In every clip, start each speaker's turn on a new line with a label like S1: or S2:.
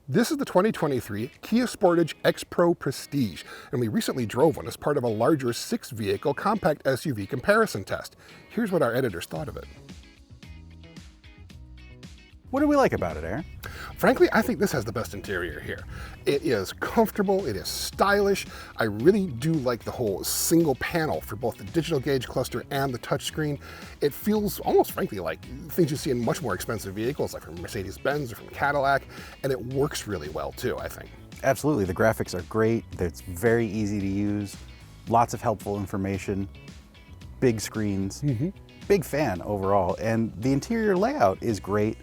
S1: This is the 2023 Kia Sportage X-Pro Prestige, and we recently drove one as part of a larger 6-vehicle compact SUV comparison test. Here's what our editors thought of it.
S2: What do we like about it, Aaron?
S1: Frankly, I think this has the best interior here. It is comfortable, it is stylish. I really do like the whole single panel for both the digital gauge cluster and the touchscreen. It feels almost frankly like things you see in much more expensive vehicles like from Mercedes-Benz or from Cadillac, and it works really well too, I think.
S2: Absolutely, the graphics are great. It's very easy to use, lots of helpful information, big screens, big fan overall, and the interior layout is great.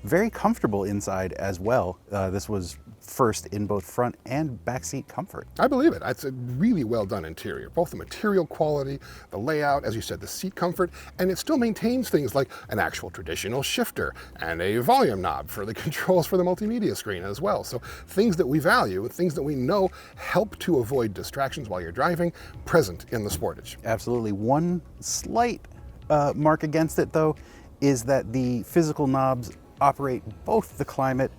S2: Very comfortable inside as well. This was first in both front and back seat comfort.
S1: I believe it. It's a really well done interior, both the material quality, the layout, as you said, the seat comfort, and it still maintains things like an actual traditional shifter and a volume knob for the controls for the multimedia screen as well. So things that we value, things that we know help to avoid distractions while you're driving, present in the Sportage.
S2: Absolutely. One slight mark against it though is that the physical knobs operate both the climate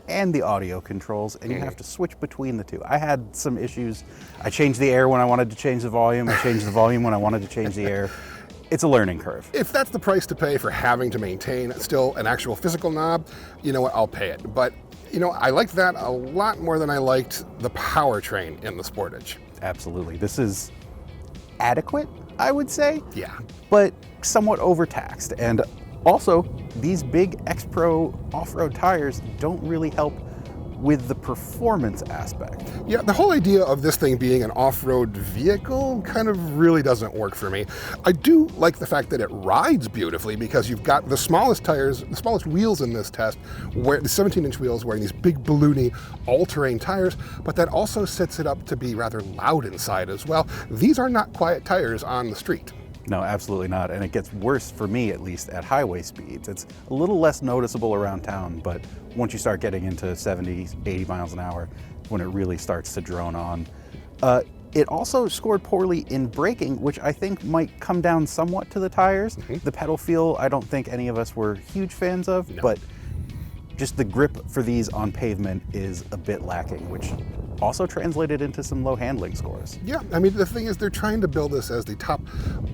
S2: and the audio controls, and you have to switch between the two. I had some issues. I changed the air when I wanted to change the volume. I changed the volume when I wanted to change the air. It's a learning curve.
S1: If that's the price to pay for having to maintain still an actual physical knob, you know what, I'll pay it. But you know, I liked that a lot more than I liked the powertrain in the Sportage.
S2: Absolutely. This is adequate, I would say.
S1: Yeah.
S2: But somewhat overtaxed. And also, these big X-Pro off-road tires don't really help with the performance aspect.
S1: Yeah, the whole idea of this thing being an off-road vehicle kind of really doesn't work for me. I do like the fact that it rides beautifully because you've got the smallest tires, the smallest wheels in this test, where the 17-inch wheels wearing these big balloony all-terrain tires, but that also sets it up to be rather loud inside as well. These are not quiet tires on the street.
S2: No, absolutely not. And it gets worse for me, at least, at highway speeds. It's a little less noticeable around town, but once you start getting into 70, 80 miles an hour, when it really starts to drone on. It also scored poorly in braking, which I think might come down somewhat to the tires. The pedal feel, I don't think any of us were huge fans of, but just the grip for these on pavement is a bit lacking, which also translated into some low handling scores.
S1: Yeah, I mean, the thing is they're trying to build this as the top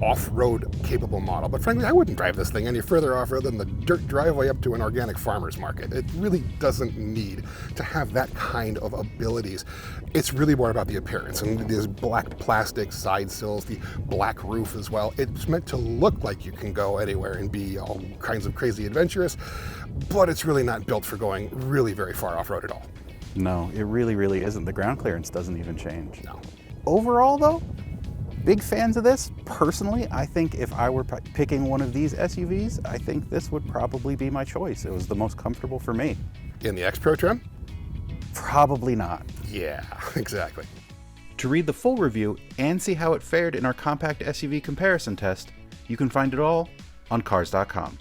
S1: off-road capable model, but frankly, I wouldn't drive this thing any further off-road than the dirt driveway up to an organic farmer's market. It really doesn't need to have that kind of abilities. It's really more about the appearance and these black plastic side sills, the black roof as well. It's meant to look like you can go anywhere and be all kinds of crazy adventurous, but it's really not built for going really very far off-road at all.
S2: No, it really, really isn't. The ground clearance doesn't even change.
S1: No.
S2: Overall, though, big fans of this. Personally, I think if I were picking one of these SUVs, I think this would probably be my choice. It was the most comfortable for me.
S1: In the X-Pro trim?
S2: Probably not.
S1: Yeah, exactly.
S2: To read the full review and see how it fared in our compact SUV comparison test, you can find it all on Cars.com.